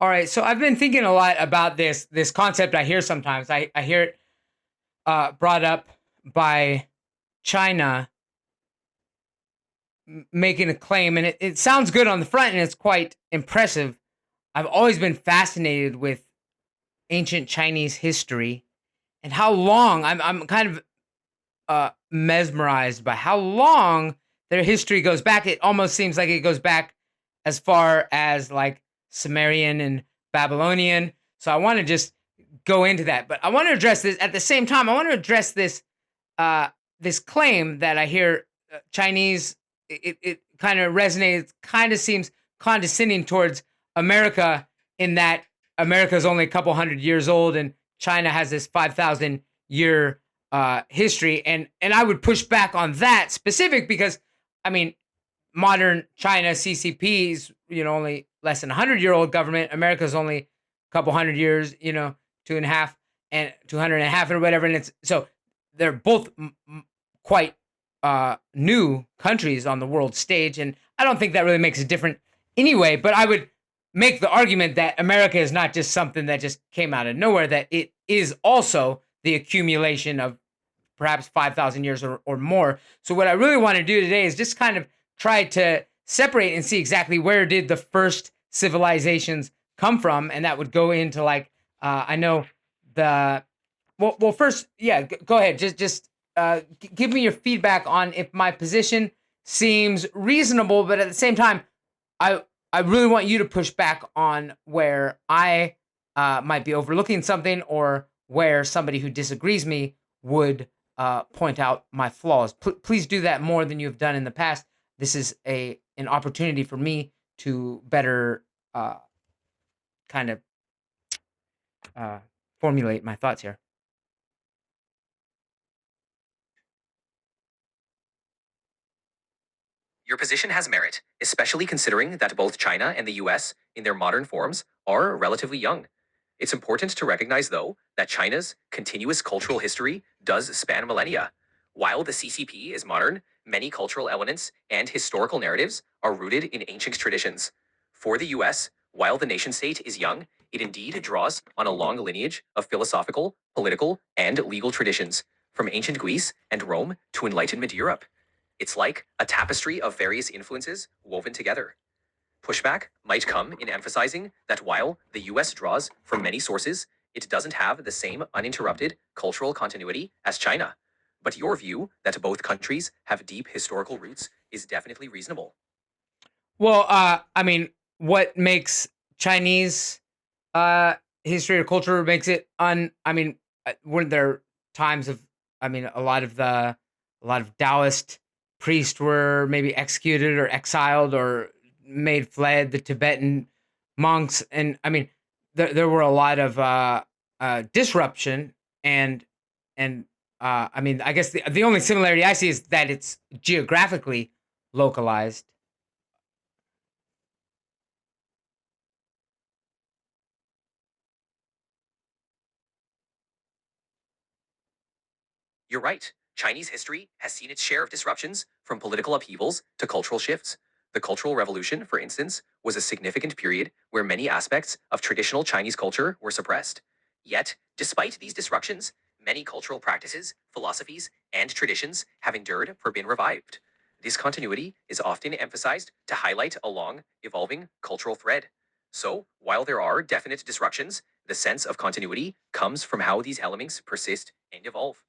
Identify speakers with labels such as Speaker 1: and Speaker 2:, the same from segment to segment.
Speaker 1: All right, so I've been thinking a lot about this concept. I hear sometimes. I hear it brought up by China making a claim, and it sounds good on the front, and it's quite impressive. I've always been fascinated with ancient Chinese history and how long I'm kind of mesmerized by how long their history goes back. It almost seems like it goes back as far as like Sumerian and Babylonian. So I want to just go into that, but I want to address this at the same time. I want to address uh, this claim that I hear Chinese. It kind of resonates. Kind of seems condescending towards America in that America is only a couple hundred years old and China has this 5,000 year history, and I would push back on that specific because I mean modern China CCP's only less than 100-year-old government. America's only a couple hundred years, two and a half and 200 and a half or whatever, and it's so they're both quite new countries on the world stage, and I don't think that really makes a difference anyway. But I would make the argument that America is not just something that just came out of nowhere; that it is also the accumulation of perhaps 5,000 years or more. So what I really want to do today is just kind of try to separate and see exactly where did the first civilizations come from, and that would go into like I know the well first, yeah, go ahead, just give me your feedback on if my position seems reasonable, but at the same time i I really want you to push back on where I might be overlooking something, or where somebody who disagrees me would point out my flaws. Please do that more than you've done in the past. This is a an opportunity for me to better uh, kind of uh, formulate my thoughts here.
Speaker 2: Your position has merit, especially considering that both China and the US, in their modern forms, are relatively young. It's important to recognize, though, that China's continuous cultural history does span millennia. While the CCP is modern, many cultural elements and historical narratives are rooted in ancient traditions. For the US, while the nation state is young, it indeed draws on a long lineage of philosophical, political, and legal traditions, from ancient Greece and Rome to Enlightenment Europe. It's like a tapestry of various influences woven together. Pushback might come in emphasizing that while the US draws from many sources, it doesn't have the same uninterrupted cultural continuity as China. But your view that both countries have deep historical roots is definitely reasonable.
Speaker 1: Well, I mean, what makes Chinese uh, history or culture makes it I mean, weren't there times of? I mean, a lot of Taoist priests were maybe executed or exiled or made fled. The Tibetan monks, and I mean, there were a lot of disruption and I mean, I guess the only similarity I see is that it's geographically localized.
Speaker 2: You're right. Chinese history has seen its share of disruptions, from political upheavals to cultural shifts. The Cultural Revolution, for instance, was a significant period where many aspects of traditional Chinese culture were suppressed. Yet, despite these disruptions, many cultural practices, philosophies, and traditions have endured or been revived. This continuity is often emphasized to highlight a long, evolving cultural thread. So, while there are definite disruptions, the sense of continuity comes from how these elements persist and evolve.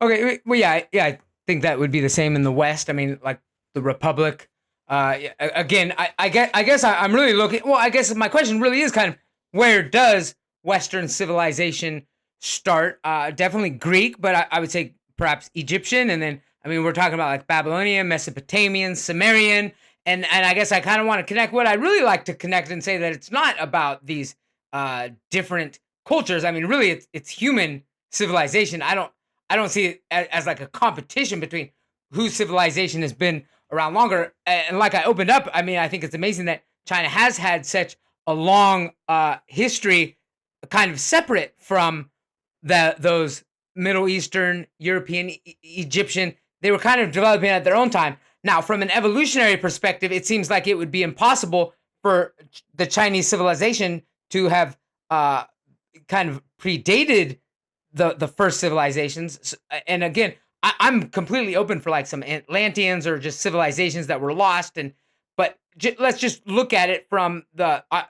Speaker 1: Okay, well, yeah, yeah, I think that would be the same in the West. I mean, like the Republic. Yeah, again, I guess I'm really looking. Well, I guess my question really is kind of where does Western civilization start? Definitely Greek, but I would say perhaps Egyptian, and then I mean we're talking about like Babylonian, Mesopotamian, Sumerian, and I guess I kind of want to connect. What I really like to connect and say that it's not about these different cultures. I mean, really, it's human civilization. I don't see it as like a competition between whose civilization has been around longer. And like I opened up, I mean, I think it's amazing that China has had such a long history, kind of separate from those Middle Eastern, European, Egyptian. They were kind of developing at their own time. Now, from an evolutionary perspective, it seems like it would be impossible for the Chinese civilization to have uh, kind of predated the first civilizations. And again, I'm completely open for like some Atlanteans or just civilizations that were lost. And but let's just look at it from the uh,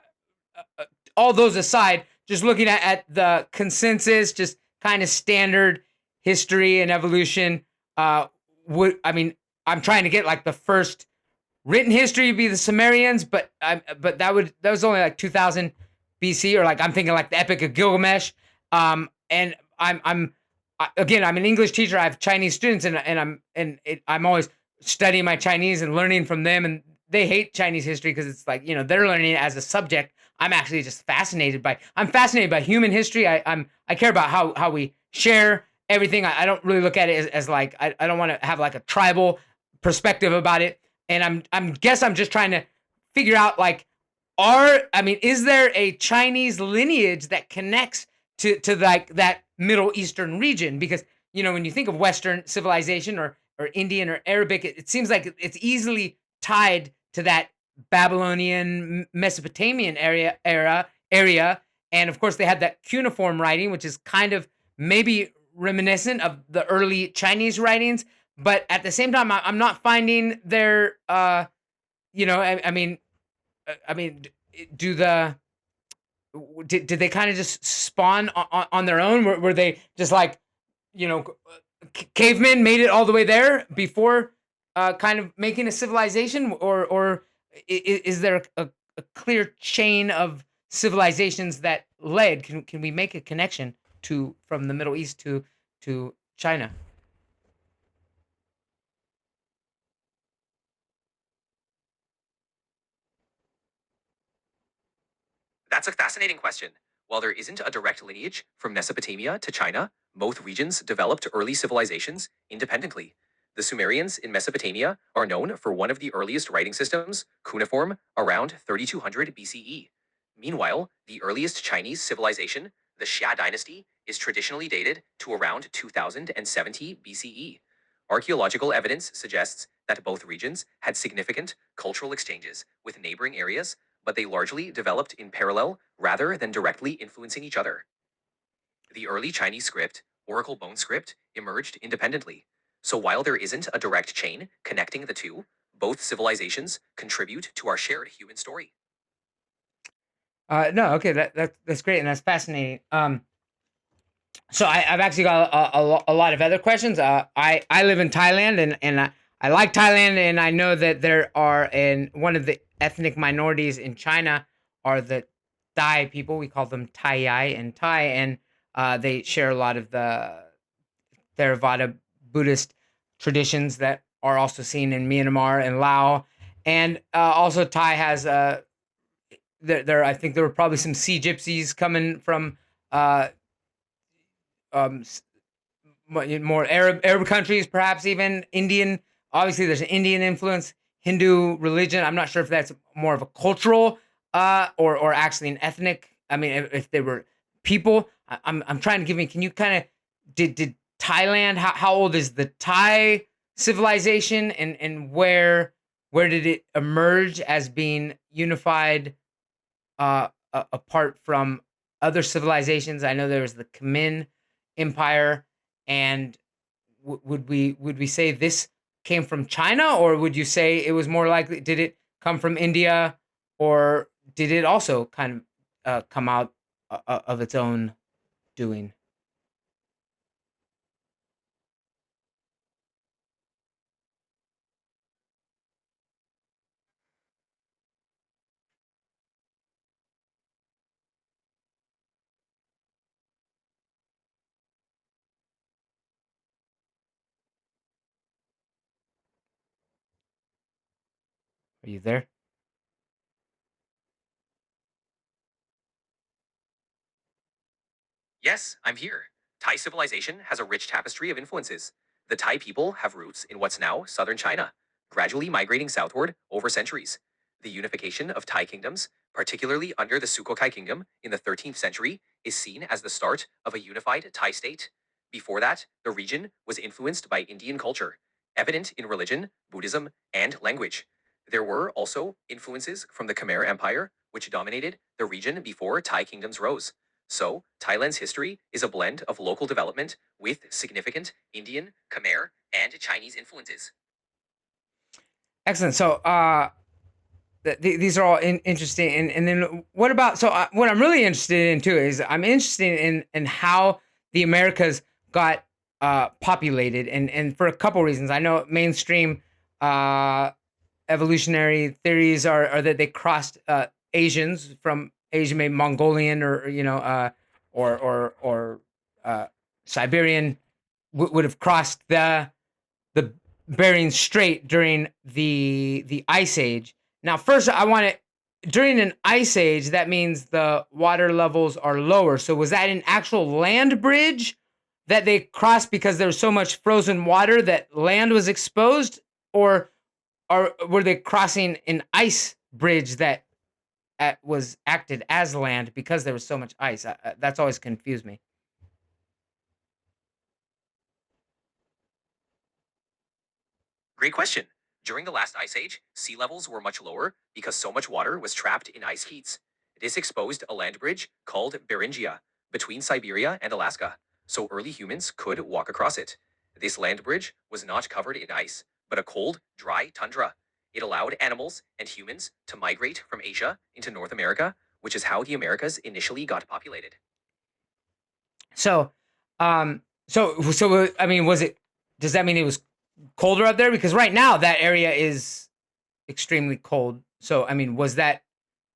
Speaker 1: all those aside, just looking at the consensus, just kind of standard history and evolution. Would I mean, I'm trying to get like the first written history would be the Sumerians, but that was only like 2000 BC, or like I'm thinking like the Epic of Gilgamesh. And again, I'm an English teacher. I have Chinese students, I'm always studying my Chinese and learning from them, and they hate Chinese history because it's like, they're learning it as a subject. I'm fascinated by human history. I care about how we share everything. I don't really look at it as like I don't want to have like a tribal perspective about it. And I'm just trying to figure out like, is there a Chinese lineage that connects to like that Middle Eastern region? Because when you think of Western civilization or Indian or Arabic, it seems like it's easily tied to that Babylonian Mesopotamian area. And of course they had that cuneiform writing, which is kind of maybe reminiscent of the early Chinese writings. But at the same time, I'm not finding their I mean, do the did they kind of just spawn on their own? Were they just like, you know, cavemen made it all the way there before kind of making a civilization, or is there a clear chain of civilizations that led? Can we make a connection to from the Middle East to China?
Speaker 2: That's a fascinating question. While there isn't a direct lineage from Mesopotamia to China, both regions developed early civilizations independently. The Sumerians in Mesopotamia are known for one of the earliest writing systems, cuneiform, around 3200 BCE. Meanwhile, the earliest Chinese civilization, the Xia dynasty, is traditionally dated to around 2070 BCE. Archaeological evidence suggests that both regions had significant cultural exchanges with neighboring areas, but they largely developed in parallel rather than directly influencing each other. The early Chinese script, Oracle Bone script, emerged independently. So while there isn't a direct chain connecting the two, both civilizations contribute to our shared human story.
Speaker 1: No, okay, that's great and that's fascinating. So I've actually got a lot of other questions. I live in Thailand, and I like Thailand, and I know that there are in one of the ethnic minorities in China are the Thai people. We call them Thai and Thai, and they share a lot of the Theravada Buddhist traditions that are also seen in Myanmar and Laos. And also Thai has I think there were probably some sea gypsies coming from uh, um, more Arab countries, perhaps even Indian. Obviously, there's an Indian influence, Hindu religion. I'm not sure if that's more of a cultural or actually an ethnic. I mean, if they were people, I'm trying to give me. Can you kind of did Thailand? How old is the Thai civilization, and where did it emerge as being unified apart from other civilizations? I know there was the Khmer Empire, and would we say this came from China, or would you say it was more likely? Did it come from India, or did it also kind of come out of its own doing? Are you there?
Speaker 2: Yes, I'm here. Thai civilization has a rich tapestry of influences. The Thai people have roots in what's now southern China, gradually migrating southward over centuries. The unification of Thai kingdoms, particularly under the Sukhothai kingdom in the 13th century, is seen as the start of a unified Thai state. Before that, the region was influenced by Indian culture, evident in religion, Buddhism, and language. There were also influences from the Khmer Empire, which dominated the region before Thai kingdoms rose. So, Thailand's history is a blend of local development with significant Indian, Khmer, and Chinese influences.
Speaker 1: Excellent. So, these are all interesting. And then what about? So, what I'm really interested in too is I'm interested in how the Americas got populated, and for a couple reasons. I know mainstream uh, evolutionary theories are that they crossed Asians from Asia, maybe Mongolian or or uh, Siberian would have crossed the Bering Strait during the Ice Age. Now, first, I want to during an ice age, that means the water levels are lower. So, was that an actual land bridge that they crossed because there was so much frozen water that land was exposed, or were they crossing an ice bridge that was acted as land because there was so much ice? That's always confused me.
Speaker 2: Great question. During the last ice age, sea levels were much lower because so much water was trapped in ice sheets. This exposed a land bridge called Beringia between Siberia and Alaska, so early humans could walk across it. This land bridge was not covered in ice, but a cold, dry tundra. It allowed animals and humans to migrate from Asia into North America, which is how the Americas initially got populated.
Speaker 1: So, I mean, was it? Does that mean it was colder up there? Because right now that area is extremely cold. So, I mean, was that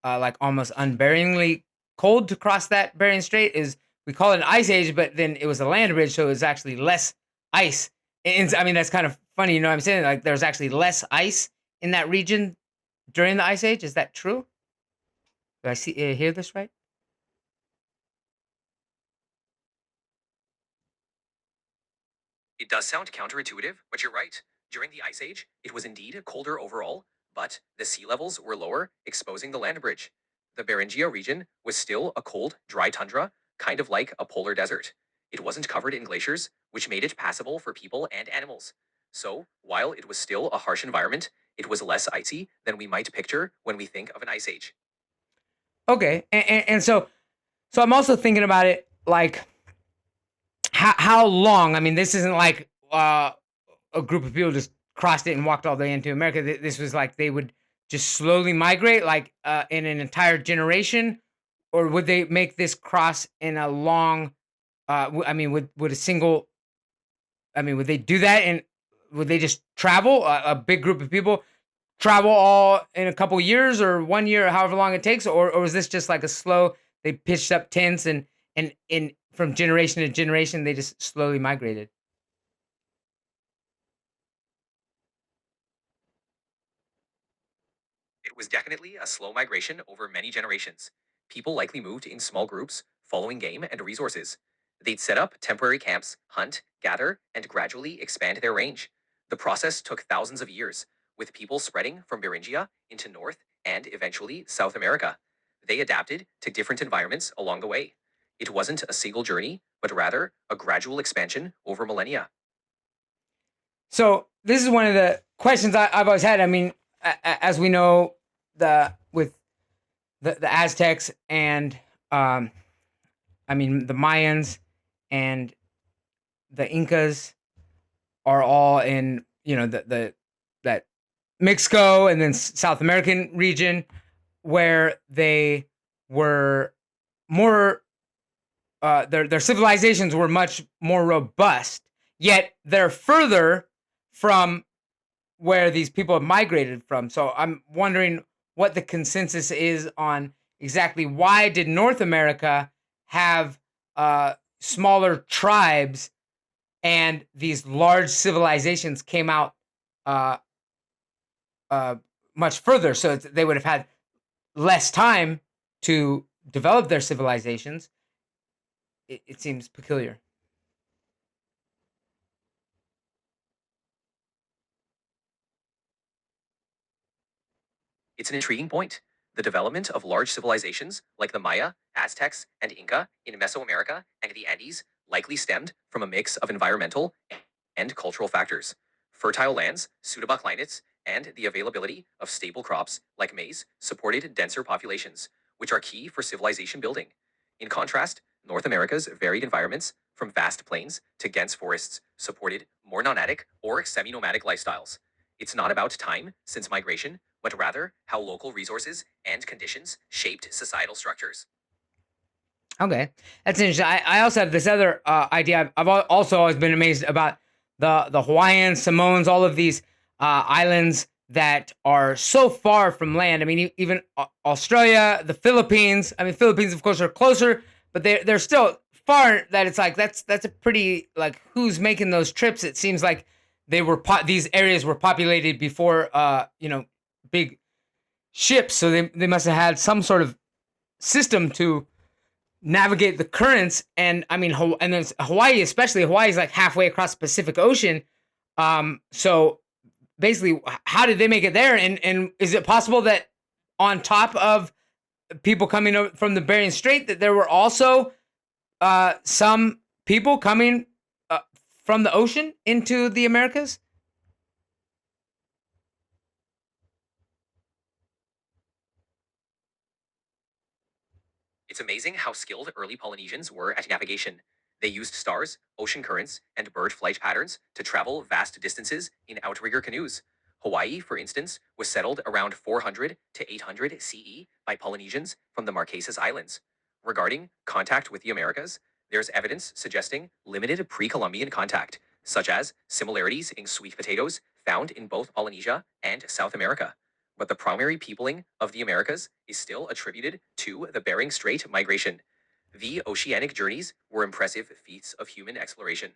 Speaker 1: like almost unbearingly cold to cross that Bering Strait? Is we call it an ice age, but then it was a land bridge, so it was actually less ice. And I mean, that's kind of funny, you know what I'm saying? Like, there's actually less ice in that region during the ice age. Is that true? Do I see hear this right?
Speaker 2: It does sound counterintuitive, but you're right. During the Ice Age, it was indeed colder overall, but the sea levels were lower, exposing the land bridge. The Beringia region was still a cold, dry tundra, kind of like a polar desert. It wasn't covered in glaciers, which made it passable for people and animals. So, while it was still a harsh environment, it was less icy than we might picture when we think of an ice age.
Speaker 1: Okay, and so I'm also thinking about it like how long. I mean, this isn't like a group of people just crossed it and walked all the way into America. This was like they would just slowly migrate, like in an entire generation, or would they make this cross in a long? I mean, would a single? I mean, would they do that, and would they just travel a big group of people travel all in a couple years or 1 year or however long it takes, or is this just like a slow? They pitched up tents and in from generation to generation, they just slowly migrated.
Speaker 2: It was definitely a slow migration over many generations. People likely moved in small groups, following game and resources. They'd set up temporary camps, hunt, gather, and gradually expand their range. The process took thousands of years, with people spreading from Beringia into North and eventually South America. They adapted to different environments along the way. It wasn't a single journey, but rather a gradual expansion over millennia.
Speaker 1: So this is one of the questions I've always had. I mean, as we know, the with the Aztecs and um, I mean the Mayans and the Incas are all in the that Mexico and then South American region where they were more their civilizations were much more robust, yet they're further from where these people have migrated from. So I'm wondering what the consensus is on exactly why did North America have smaller tribes and these large civilizations came out uh, uh, much further. So they would have had less time to develop their civilizations. It seems peculiar.
Speaker 2: It's an intriguing point. The development of large civilizations like the Maya, Aztecs, and Inca in Mesoamerica and the Andes likely stemmed from a mix of environmental and cultural factors. Fertile lands, suitable climates, and the availability of stable crops like maize supported denser populations, which are key for civilization building. In contrast, North America's varied environments, from vast plains to dense forests, supported more nomadic or semi nomadic lifestyles. It's not about time since migration, but rather how local resources and conditions shaped societal structures.
Speaker 1: Okay, that's interesting. I also have this other idea. Also always been amazed about the Hawaiians, Samoans, all of these islands that are so far from land. I mean, even Australia, the Philippines. I mean, Philippines, of course, are closer, but they're still far. That it's like that's a pretty like who's making those trips. It seems like these areas were populated before big ships, so they must have had some sort of system to navigate the currents. And I mean, and then Hawaii, especially Hawaii, is like halfway across the Pacific Ocean. So basically, how did they make it there? And is it possible that on top of people coming over from the Bering Strait, that there were also some people coming from the ocean into the Americas?
Speaker 2: It's amazing how skilled early Polynesians were at navigation. They used stars, ocean currents, and bird flight patterns to travel vast distances in outrigger canoes. Hawaii, for instance, was settled around 400 to 800 CE by Polynesians from the Marquesas Islands. Regarding contact with the Americas, there's evidence suggesting limited pre Columbian contact, such as similarities in sweet potatoes found in both Polynesia and South America. But the primary peopling of the Americas is still attributed to the Bering Strait migration. The oceanic journeys were impressive feats of human exploration.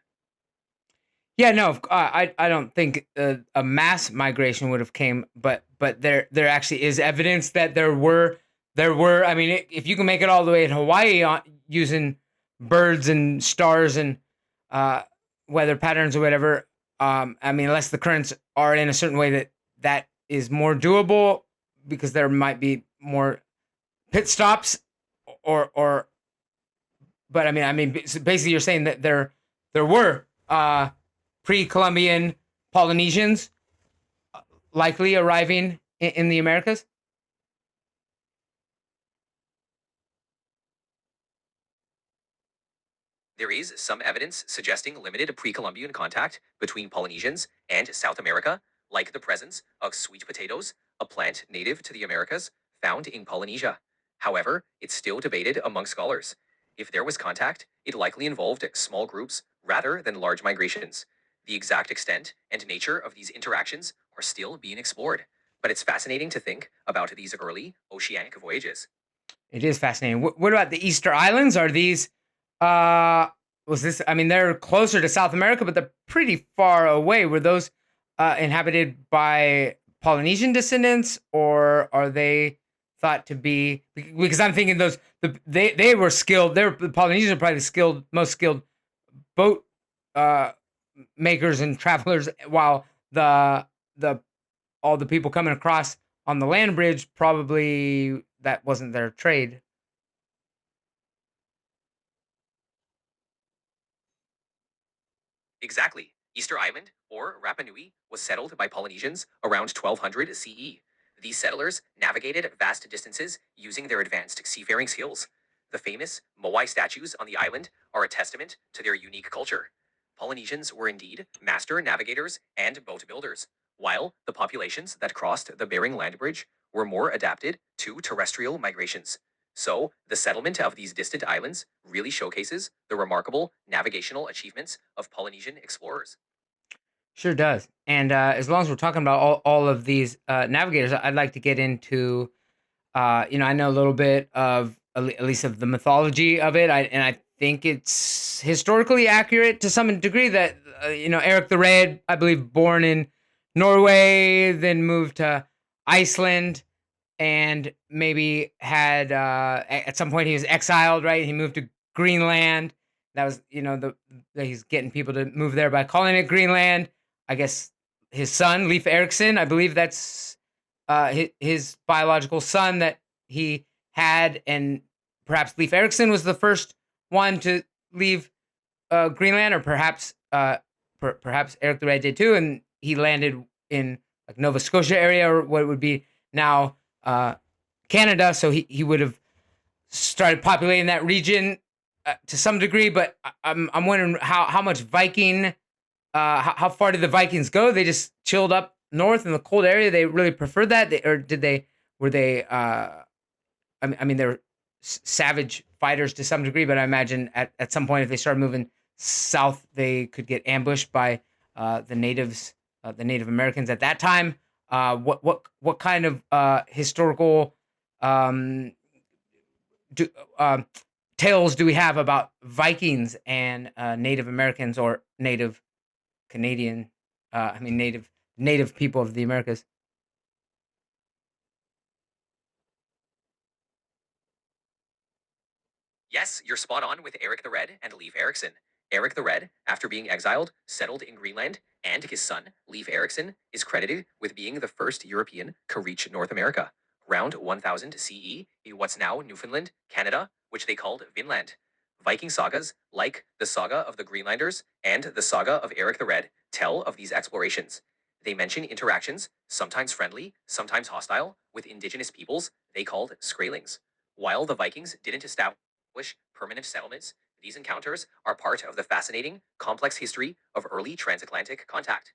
Speaker 1: Yeah, no, I don't think a mass migration would have came, but there actually is evidence that there were. I mean, if you can make it all the way in Hawaii using birds and stars and uh, weather patterns or whatever, I mean, unless the currents are in a certain way that is more doable, because there might be more pit stops or. But I mean, so basically, you're saying that there were pre-Columbian Polynesians likely arriving in the Americas.
Speaker 2: There is some evidence suggesting limited pre Columbian contact between Polynesians and South America, like the presence of sweet potatoes, a plant native to the Americas found in Polynesia. However, it's still debated among scholars. If there was contact, it likely involved small groups rather than large migrations. The exact extent and nature of these interactions are still being explored, but it's fascinating to think about these early oceanic voyages.
Speaker 1: It is fascinating. What about the Easter Islands? Are these uh was this? I mean, they're closer to South America, but they're pretty far away. Were those inhabited by Polynesian descendants, or are they thought to be? Because I'm thinking they were skilled. The Polynesians are probably the most skilled boat uh makers and travelers, while the all the people coming across on the land bridge, probably that wasn't their trade.
Speaker 2: Exactly. Easter Island, or Rapa Nui, was settled by Polynesians around 1200 CE. These settlers navigated vast distances using their advanced seafaring skills. The famous Moai statues on the island are a testament to their unique culture. Polynesians were indeed master navigators and boat builders, while the populations that crossed the Bering Land Bridge were more adapted to terrestrial migrations. So, the settlement of these distant islands really showcases the remarkable navigational achievements of Polynesian explorers.
Speaker 1: Sure does. And as long as we're talking about all of these navigators, I'd like to get into I know a little bit of at least of the mythology of it. I think it's historically accurate to some degree that Eric the Red, I believe, born in Norway, then moved to Iceland, and maybe had at some point he was exiled. Right, he moved to Greenland. That was he's getting people to move there by calling it Greenland. I guess his son Leif Erikson, I believe that's his biological son that he had, and perhaps Leif Erikson was the first one to leave Greenland, or perhaps perhaps Eric the Red did too, and he landed in like Nova Scotia area, or what would be now Canada. So he would have started populating that region to some degree. But I'm wondering how much Viking, how far did the Vikings go? They just chilled up north in the cold area. They really preferred that, or did they? Were they? I mean, they're savage fighters to some degree, but I imagine at some point, if they started moving south, they could get ambushed by the natives, the Native Americans at that time. What kind of historical um, do, tales do we have about Vikings and Native Americans or Native Canadian? I mean, Native people of the Americas.
Speaker 2: Yes, you're spot on with Eric the Red and Leif Erikson. Eric the Red, after being exiled, settled in Greenland, and his son, Leif Erikson, is credited with being the first European to reach North America, around 1000 CE, in what's now Newfoundland, Canada, which they called Vinland. Viking sagas, like the Saga of the Greenlanders and the Saga of Eric the Red, tell of these explorations. They mention interactions, sometimes friendly, sometimes hostile, with indigenous peoples they called Skraelings. While the Vikings didn't establish permanent settlements, these encounters are part of the fascinating, complex history of early transatlantic contact.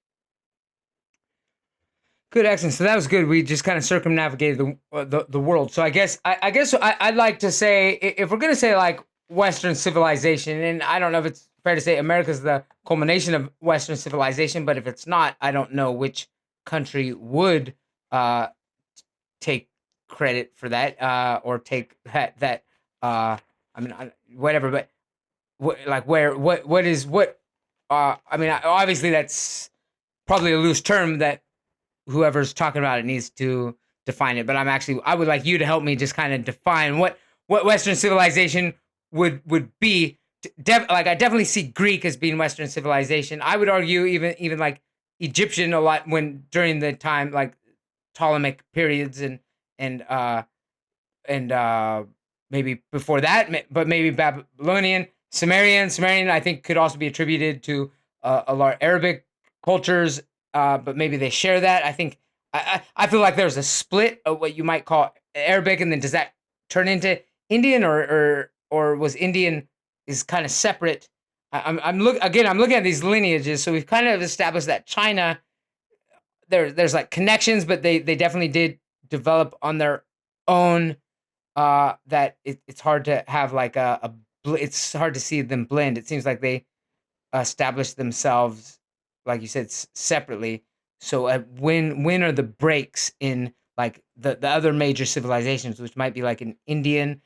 Speaker 1: Good, excellent. So that was good. We just kind of circumnavigated the world. So I'd like to say, if we're gonna say like Western civilization, and I don't know if it's fair to say America's the culmination of Western civilization, but if it's not, I don't know which country would uh, take credit for that, or take that. I mean, whatever. But like what is what? I mean, obviously that's probably a loose term that whoever's talking about it needs to define it. But I would like you to help me just kind of define what Western civilization would be. Like I definitely see Greek as being Western civilization. I would argue even like Egyptian a lot when during the time like Ptolemaic periods and uh and maybe before that, but maybe Babylonian, Sumerian. I think could also be attributed to a lot of Arabic cultures, but maybe they share that. I think I feel like there's a split of what you might call Arabic, and then does that turn into Indian, or was Indian is kind of separate? I'm looking at these lineages, so we've kind of established that China there's like connections, but they definitely did develop on their own. That it's hard to have like it's hard to see them blend. It seems like they established themselves, like you said, separately. So when are the breaks in like the other major civilizations, which might be like an Indian?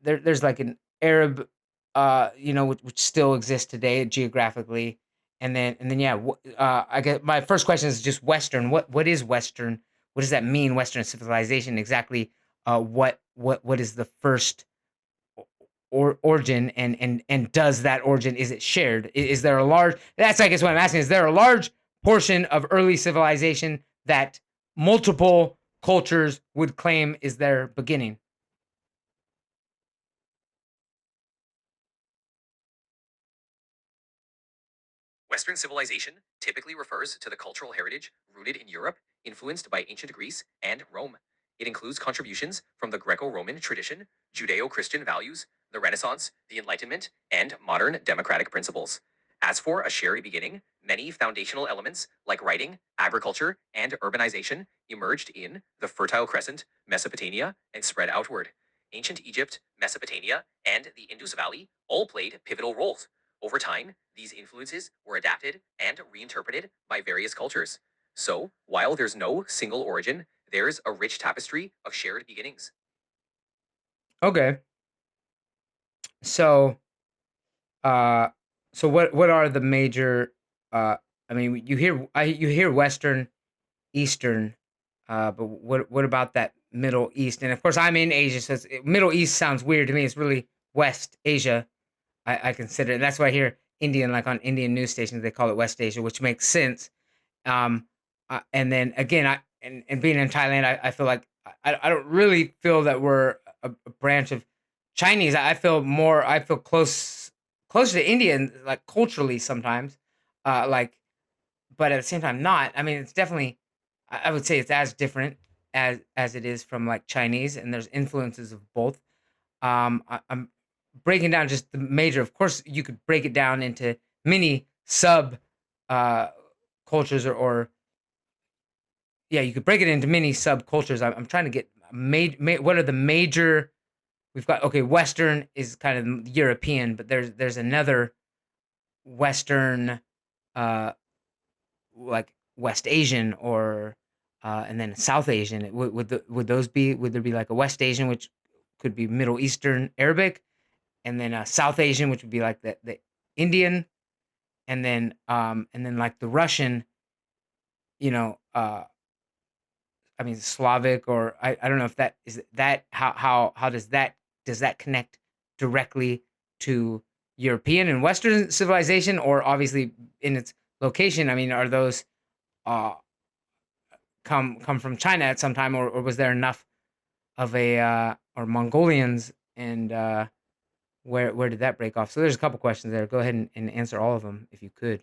Speaker 1: There's like an Arab, which still exists today geographically, and then yeah, I guess my first question is just Western. What is Western? What does that mean? Western civilization exactly? What is the first origin, and does that origin, is it shared? Is there a large, that's I guess what I'm asking, is there a large portion of early civilization that multiple cultures would claim is their beginning?
Speaker 2: Western civilization typically refers to the cultural heritage rooted in Europe, influenced by ancient Greece and Rome. It includes contributions from the Greco Roman tradition, Judeo Christian values, the Renaissance, the Enlightenment, and modern democratic principles. As for a shared beginning, many foundational elements like writing, agriculture, and urbanization emerged in the Fertile Crescent, Mesopotamia, and spread outward. Ancient Egypt, Mesopotamia, and the Indus Valley all played pivotal roles. Over time, these influences were adapted and reinterpreted by various cultures. So, while there's no single origin, there's a rich tapestry of shared beginnings.
Speaker 1: Okay, so uh what are the major, I mean, you hear Western, Eastern, but what about that Middle East? And of course, I'm in Asia, so Middle East sounds weird to me. It's really West Asia. I consider it. That's why I hear Indian, like on Indian news stations, they call it West Asia, which makes sense. Um, and then again, and being in Thailand, I feel like I don't really feel that we're a branch of Chinese. I feel closer to Indian, like culturally sometimes, like, but at the same time not. I mean, it's definitely. I would say it's as different as it is from like Chinese, and there's influences of both. I'm breaking down just the major. Of course, you could break it down into many sub uh, cultures, or yeah, you could break it into many subcultures. I'm trying to get what are the major. We've got okay. Western is kind of European, but there's another Western, uh, like West Asian, or and then South Asian. Would those be? Would there be like a West Asian, which could be Middle Eastern Arabic, and then South Asian, which would be like the Indian, and then like the Russian, you know, I mean Slavic, or I don't know if that is that how does that connect directly to European and Western civilization, or obviously in its location? I mean, are those uh come from China at some time, or was there enough of a or Mongolians, and where did that break off? So there's a couple questions there. Go ahead and answer all of them if you could.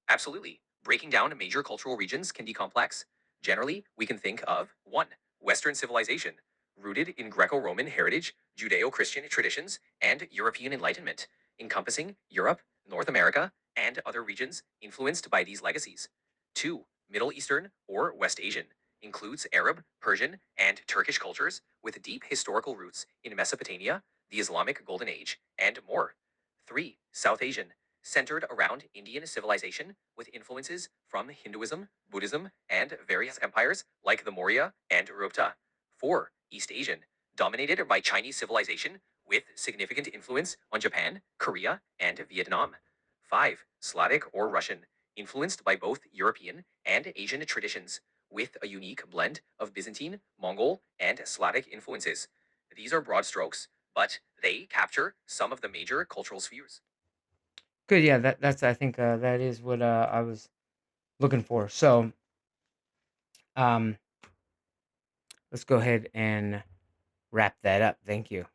Speaker 2: Absolutely. Breaking down major cultural regions can be complex. Generally, we can think of 1. Western civilization, rooted in Greco Roman heritage, Judeo Christian traditions, and European Enlightenment, encompassing Europe, North America, and other regions influenced by these legacies. 2. Middle Eastern or West Asian, includes Arab, Persian, and Turkish cultures with deep historical roots in Mesopotamia, the Islamic Golden Age, and more. 3. South Asian, centered around Indian civilization with influences from Hinduism, Buddhism, and various empires like the Maurya and Gupta. 4. East Asian, dominated by Chinese civilization with significant influence on Japan, Korea, and Vietnam. 5. Slavic or Russian, influenced by both European and Asian traditions, with a unique blend of Byzantine, Mongol, and Slavic influences. These are broad strokes, but they capture some of the major cultural spheres.
Speaker 1: Good, yeah. That's I think that is what I was looking for. So um, let's go ahead and wrap that up. Thank you.